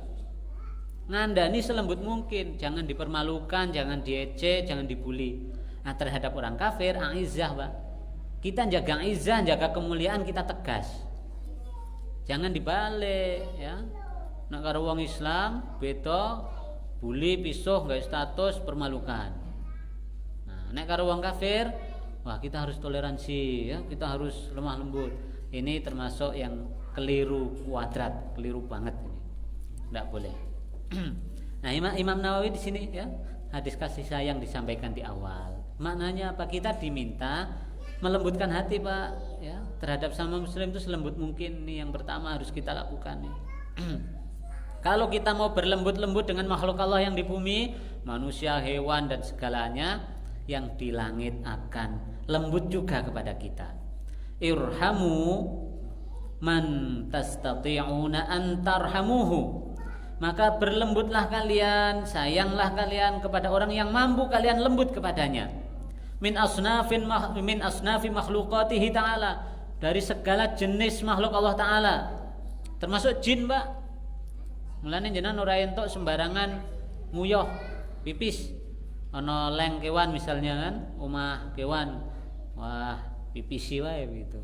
Ngandani selembut mungkin, jangan dipermalukan, jangan diejek, jangan dibully. Nah, terhadap orang kafir a'izzah Pak. Kita jaga izzah, jaga kemuliaan, kita tegas. Jangan dibalik ya. Nak karo wong Islam beda bully, pisuh, gak status, permalukan. Nah, nek karo wong kafir, wah kita harus toleransi ya, kita harus lemah lembut. Ini termasuk yang keliru kuadrat, keliru banget ini. Tidak boleh. Nah, Imam Nawawi di sini ya, hadis kasih sayang disampaikan di awal. Maknanya apa? Kita diminta melembutkan hati Pak ya, terhadap sama muslim itu selembut mungkin. Ini yang pertama harus kita lakukan nih. Kalau kita mau berlembut-lembut dengan makhluk Allah yang di bumi, manusia, hewan dan segalanya, yang di langit akan lembut juga kepada kita. Irhamu man tastati'una an tarhamuhu. Maka berlembutlah kalian, sayanglah kalian kepada orang yang mampu kalian lembut kepadanya. Min asnafi makhluqatihi ta'ala, dari segala jenis makhluk Allah Ta'ala, termasuk jin Pak. Mulane jenengan ora entuk sembarangan nguyoh pipis ana leng kewan misalnya kan, omah kewan. Wah, pipisi wae gitu.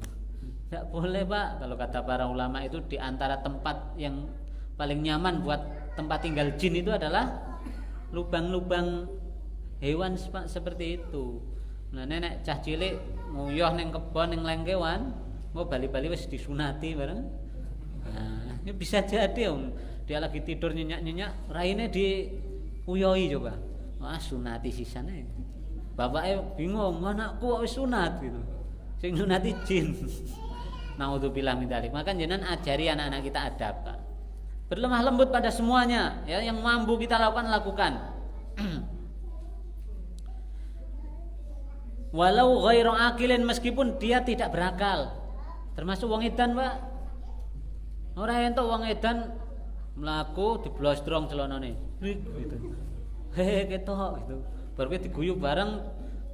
Enggak boleh Pak. Kalau kata para ulama itu di antara tempat yang paling nyaman buat tempat tinggal jin itu adalah lubang-lubang hewan seperti itu. Nah, nenek cah cilik nguyuh ning kebon ning leng kewan, mau bali-bali wis disunati bareng. Nah, ini bisa jadi om, dia lagi tidur nyenyak-nyenyak, raine diuyoi coba. Wah, sunati sisane. Bapaknya bingung, anakku kok wis sunat gitu. Sing sunati jin. Naudzubillah min dzalik. Maka jenengan ajari anak-anak kita adab, Pak. Berlemah lembut pada semuanya, ya, yang mampu kita lakukan. Walau ghairu akilin, meskipun dia tidak berakal. Termasuk wong edan, Pak. Ora entuk wong edan mlaku diblosdrong celanane. Gitu. Hehe ketok gitu. Baru diguyub bareng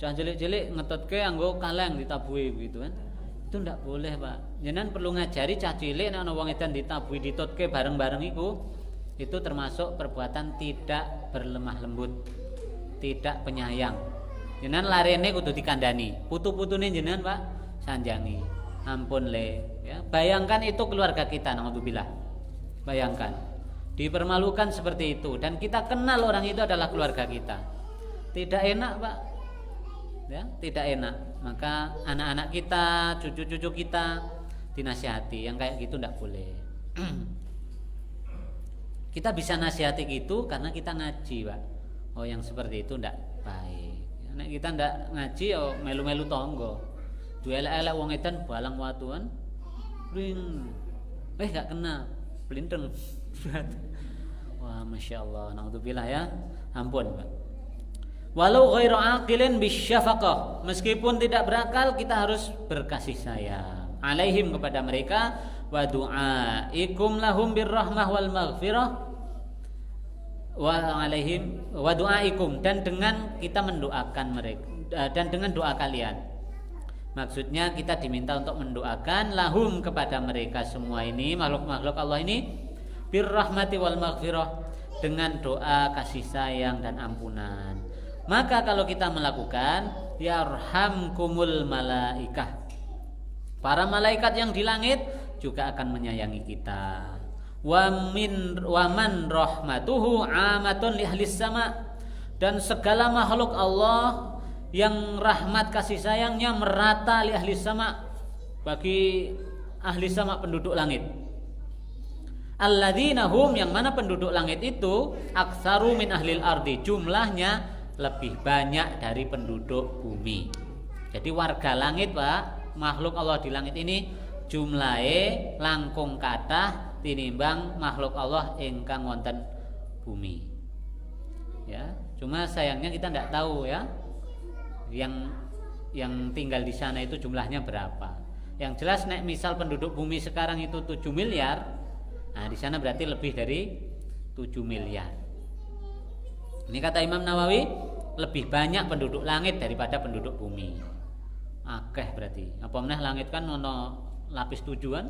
cah cilik-cilik ngetutke anggo kaleng ditabuhi gitu kan. Itu ndak boleh, Pak. Jenengan perlu ngajari cah cilik nek ana wong edan ditabuhi ditutke bareng-bareng itu termasuk perbuatan tidak berlemah lembut, tidak penyayang. Jenengan larene kudu dikandani. Putu-putune jenengan, Pak, sanjangi. Ampun le, ya. Bayangkan itu keluarga kita, naudzubillah. Bayangkan. dipermalukan seperti itu, dan kita kenal orang itu adalah keluarga kita. Tidak enak, Pak. Ya, tidak enak. Maka anak-anak kita, cucu-cucu kita dinasihati, yang kayak gitu tidak boleh. Kita bisa nasihati gitu karena kita ngaji, Pak. Oh, yang seperti itu tidak baik. Nek kita tidak ngaji, oh melu-melu tonggo. Duelek-elek wong edan balang watuan. Ring. Gak kena. Blinteng. Wah, Masya Allah. Naudzubillah ya. Ampun, Pak. Walau ghairu aqilin bisyafaqah, meskipun tidak berakal kita harus berkasih sayang alaihim kepada mereka, wa du'aikum lahum birrahmah wal maghfirah wa alaihim wa du'aikum, dan dengan kita mendoakan mereka dan dengan doa kalian. Maksudnya kita diminta untuk mendoakan lahum kepada mereka semua ini, makhluk-makhluk Allah ini, birrahmati wal maghfirah, dengan doa kasih sayang dan ampunan. Maka kalau kita melakukan, yarhamkumul malaikah, para malaikat yang di langit juga akan menyayangi kita. Wa man rahmatuhu amatun li ahlis sama, dan segala makhluk Allah yang rahmat kasih sayangnya merata li ahlis sama, bagi ahli sama, penduduk langit. Alladzina hum, yang mana penduduk langit itu aktsaru min ahlil ardi, jumlahnya lebih banyak dari penduduk bumi. Jadi warga langit, Pak, makhluk Allah di langit ini jumlahe langkung kathah tinimbang makhluk Allah ingkang wonten bumi. Ya, cuma sayangnya kita tidak tahu ya yang tinggal di sana itu jumlahnya berapa. Yang jelas nek misal penduduk bumi sekarang itu 7 miliar, nah di sana berarti lebih dari 7 miliar. Ini kata Imam Nawawi, lebih banyak penduduk langit daripada penduduk bumi. Akeh berarti. Apa meneh langit kan ono lapis 7-an,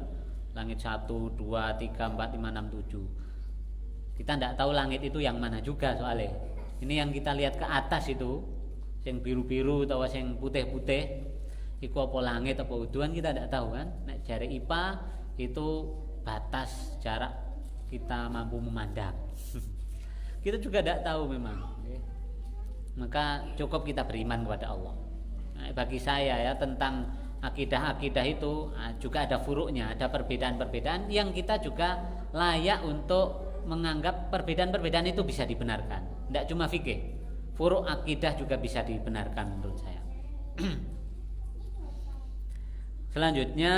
langit 1, 2, 3, 4, 5, 6, 7. Kita tidak tahu langit itu yang mana juga soalnya. Ini yang kita lihat ke atas itu, yang biru-biru atau yang putih-putih, iku apa langit apa uduan kita tidak tahu kan. Nek jare IPA itu batas jarak kita mampu memandang. Kita juga tidak tahu memang. Maka cukup kita beriman kepada Allah. Nah, bagi saya ya, tentang akidah-akidah itu juga ada furuknya, ada perbedaan-perbedaan yang kita juga layak untuk menganggap perbedaan-perbedaan itu bisa dibenarkan. Tidak cuma fikih, furuk akidah juga bisa dibenarkan menurut saya. Selanjutnya,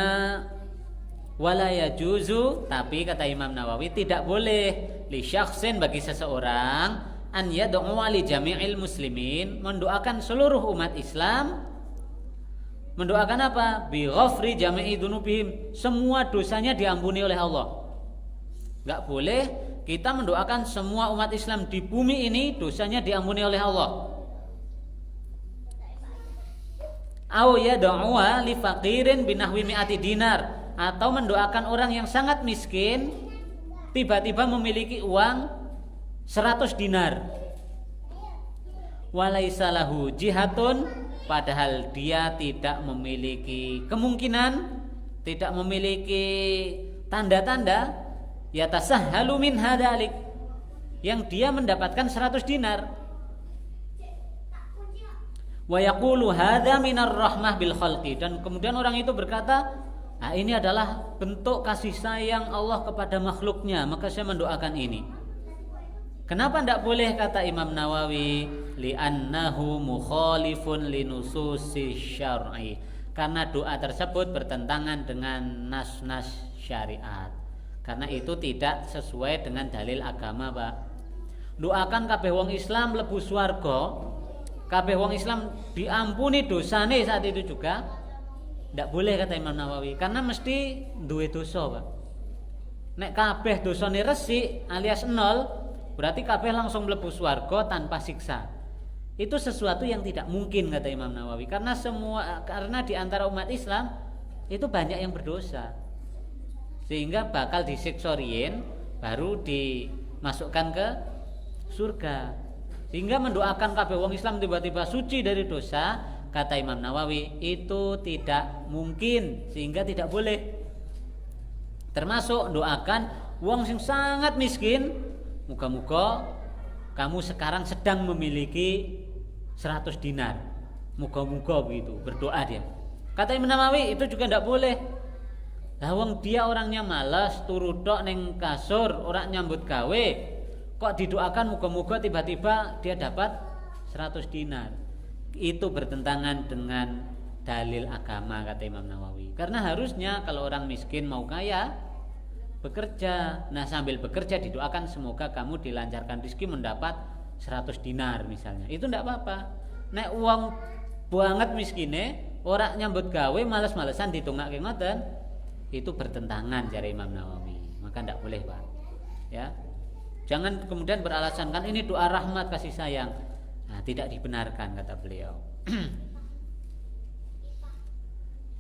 wala yajuzu, tapi kata Imam Nawawi tidak boleh li syakhsin, bagi seseorang, an yad'u li jami'il muslimin, mendoakan seluruh umat Islam. Mendoakan apa? Bi ghafri jami'i dzunubihim, semua dosanya diampuni oleh Allah. Enggak boleh kita mendoakan semua umat Islam di bumi ini dosanya diampuni oleh Allah. Au yad'u li faqirin binahwi mi'ati dinar, atau mendoakan orang yang sangat miskin tiba-tiba memiliki uang 100 dinar. Walaisa lahu jihatun, padahal dia tidak memiliki kemungkinan, tidak memiliki tanda-tanda yatasahhalu min hadalik, yang dia mendapatkan 100 dinar. Wa yaqulu hadza minar rahmah bil khalqi, dan kemudian orang itu berkata, nah, ini adalah bentuk kasih sayang Allah kepada makhluknya, maka saya mendoakan ini. Kenapa tidak boleh, kata Imam Nawawi? Li'annahu mukhalifun linususi syar'i, karena doa tersebut bertentangan dengan nas-nas syariat, karena itu tidak sesuai dengan dalil agama, Pak. Doakan kabeh wong Islam mlebu swarga, kabeh wong Islam diampuni dosane saat itu juga, tidak boleh, kata Imam Nawawi, karena mesti duwe dosa, Pak. Nek kabeh dosane resik alias 0, berarti kabeh langsung mlebu swarga tanpa siksa. Itu sesuatu yang tidak mungkin, kata Imam Nawawi, karena di antara umat Islam itu banyak yang berdosa, sehingga bakal disiksa riyen baru dimasukkan ke surga. Sehingga mendoakan kabeh wong Islam tiba-tiba suci dari dosa, kata Imam Nawawi, itu tidak mungkin, sehingga tidak boleh. Termasuk doakan wong sing sangat miskin, muga-muga kamu sekarang sedang memiliki 100 dinar. Muga-muga begitu, berdoa dia. Kata Imam Nawawi itu juga tidak boleh. Lah wong dia orangnya malas, turu tok ning kasur, ora nyambut gawe. Kok didoakan muga-muga tiba-tiba dia dapat 100 dinar. Itu bertentangan dengan dalil agama kata Imam Nawawi. Karena harusnya kalau orang miskin mau kaya bekerja. Nah, sambil bekerja didoakan semoga kamu dilancarkan rezeki mendapat 100 dinar misalnya. Itu enggak apa-apa. Nek uang banget miskine, ora nyambut gawe, males-malesan ditungake ngoten, itu bertentangan cari Imam Nawawi. Maka enggak boleh, Pak. Ya. Jangan kemudian beralasan kan ini doa rahmat kasih sayang. Nah, tidak dibenarkan kata beliau.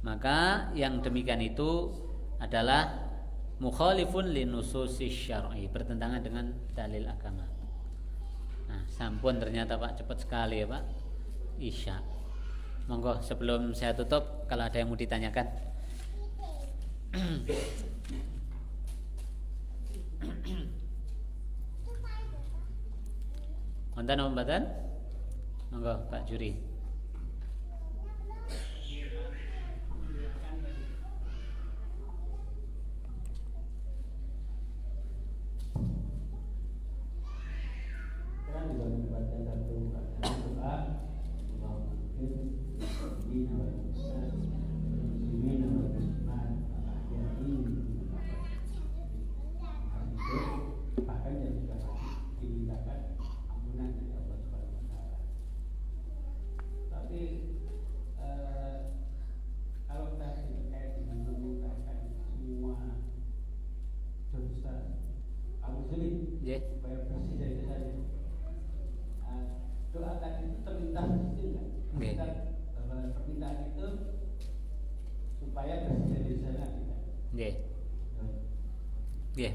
Maka yang demikian itu adalah mukhalifun linususis syar'i, bertentangan dengan dalil agama. Nah, sampun ternyata Pak, cepat sekali ya Pak. Isya. Monggo sebelum saya tutup kalau ada yang mau ditanyakan. Wonten apa mboten? Monggo Pak Juri.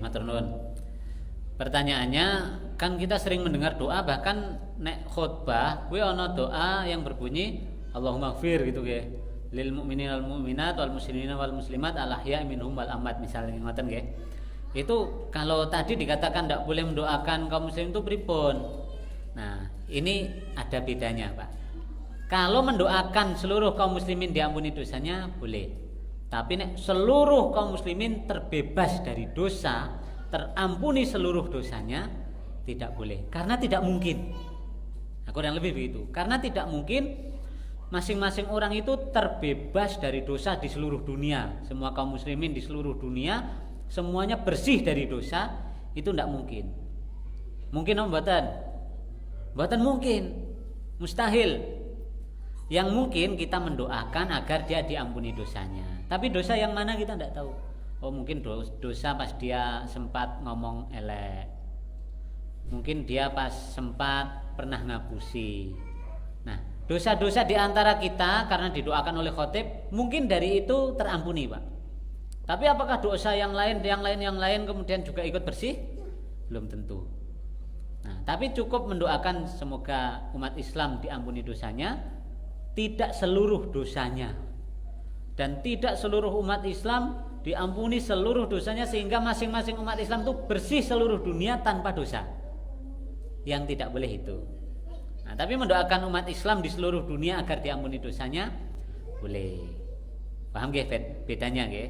Matur nuwun. Pertanyaannya, kan kita sering mendengar doa, bahkan nek khutbah kuwi ana doa yang berbunyi Allahumma ighfir gitu nggih. Lil mu'minina wal mu'minat wal muslimina wal muslimat al ahya'i minhum wal amwat misalnya ngoten nggih. Itu kalau tadi dikatakan tidak boleh mendoakan kaum muslim itu pripun? Nah, ini ada bedanya, Pak. Kalau mendoakan seluruh kaum muslimin diampuni dosanya boleh. Tapi nek seluruh kaum muslimin terbebas dari dosa, terampuni seluruh dosanya, tidak boleh. Karena tidak mungkin. Nah, kurang lebih begitu. Karena tidak mungkin masing-masing orang itu terbebas dari dosa di seluruh dunia. Semua kaum muslimin di seluruh dunia semuanya bersih dari dosa, itu tidak mungkin. Mungkin apa mboten? Mboten mungkin. Mustahil. Yang mungkin kita mendoakan agar dia diampuni dosanya. Tapi dosa yang mana kita tidak tahu. Oh, mungkin dosa pas dia sempat ngomong elek. Mungkin dia pas sempat pernah ngapusi. Nah, dosa-dosa di antara kita karena didoakan oleh khotib, mungkin dari itu terampuni, Pak. Tapi apakah dosa yang lain kemudian juga ikut bersih? Belum tentu. Nah, tapi cukup mendoakan semoga umat Islam diampuni dosanya, tidak seluruh dosanya. Dan tidak seluruh umat Islam diampuni seluruh dosanya sehingga masing-masing umat Islam itu bersih seluruh dunia tanpa dosa. Yang tidak boleh itu. Nah, tapi mendoakan umat Islam di seluruh dunia agar diampuni dosanya boleh. Paham nggih bedanya nggih?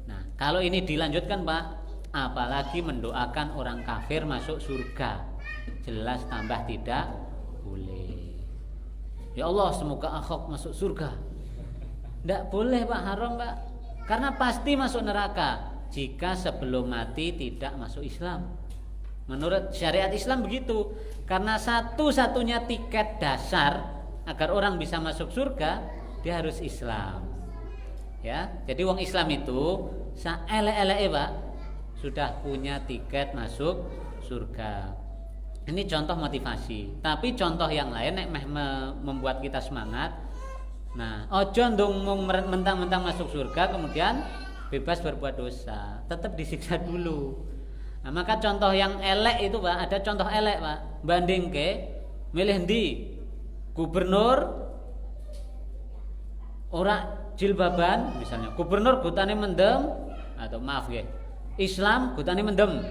Nah, kalau ini dilanjutkan, Pak, apalagi mendoakan orang kafir masuk surga. Jelas tambah tidak boleh. Ya Allah, semoga akhok masuk surga. Tidak boleh, Pak, haram, Pak. Karena pasti masuk neraka jika sebelum mati tidak masuk Islam. Menurut syariat Islam begitu. Karena satu-satunya tiket dasar agar orang bisa masuk surga, dia harus Islam. Ya, jadi wong Islam itu saelek-eleke, Pak, sudah punya tiket masuk surga. Ini contoh motivasi. Tapi contoh yang lain nek membuat kita semangat. Nah, ojo ndung mentang-mentang masuk surga kemudian bebas berbuat dosa, tetap disiksa dulu. Nah, maka contoh yang elek itu, Pak, ada contoh elek, Pak. Banding ke milih ndi? Gubernur ora jilbaban misalnya. Gubernur gutane mendem atau maaf nggih. Islam gotane mendem.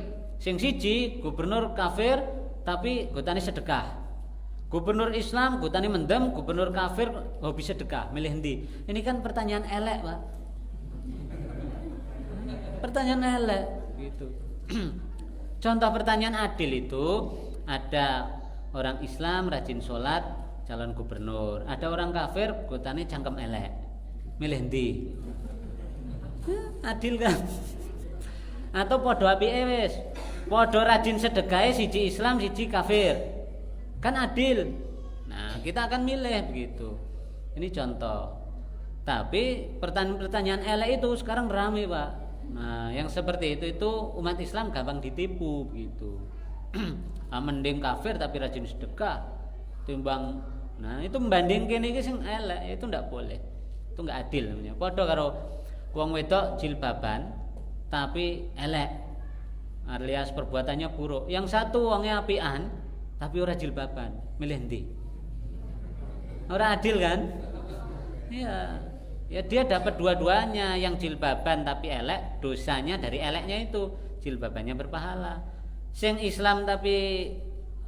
Sing siji gubernur kafir tapi gotane sedekah. Gubernur Islam gotane mendem, gubernur kafir hobi sedekah. Milih ndi? Ini kan pertanyaan elek, Pak. Pertanyaan elek gitu. Contoh pertanyaan adil itu ada orang Islam rajin sholat calon gubernur, ada orang kafir gotane cangkem elek. Milih ndi? Adil kan? Atau podo apike wis. Podo rajin sedekah siji Islam siji kafir. Kan adil. Nah, kita akan milih begitu. Ini contoh. Tapi pertanyaan elek itu sekarang ramai, Pak. Nah, yang seperti itu umat Islam gampang ditipu begitu. Mending kafir tapi rajin sedekah timbang. Nah, itu membandingkan iki sing elek, itu ndak boleh. Itu enggak adil namanya. Padha karo wong wedok jilbaban tapi elek, alias perbuatannya buruk. Yang satu wongnya apian tapi ora jilbaban, milih ndi? Ora adil kan? Iya. Ya dia dapat dua-duanya, yang jilbaban tapi elek, dosanya dari eleknya itu, jilbabannya berpahala. Sing Islam tapi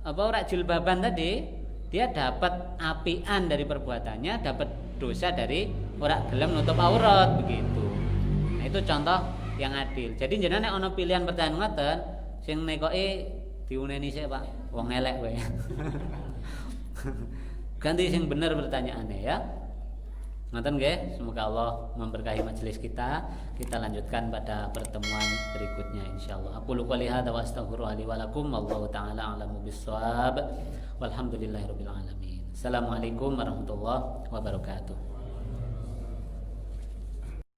ora jilbaban tadi, dia dapat apian dari perbuatannya, dapat dosa dari ora gelem nutup aurat begitu. Nah, itu contoh yang adil. Jadi jenengan nek ana pilihan pertanyaan ngoten, sing nekoke diuneni sik, Pak. Wong elek kowe. Ganti sing bener pertanyaannya ya. Ngoten nggih, semoga Allah memberkahi majelis kita. Kita lanjutkan pada pertemuan berikutnya insyaallah. Aku qouli hadza wa astaghfirullaha li wa lakum wallahu taala a'lamu bissawab. Walhamdulillahirabbil alamin. Assalamualaikum warahmatullahi wabarakatuh.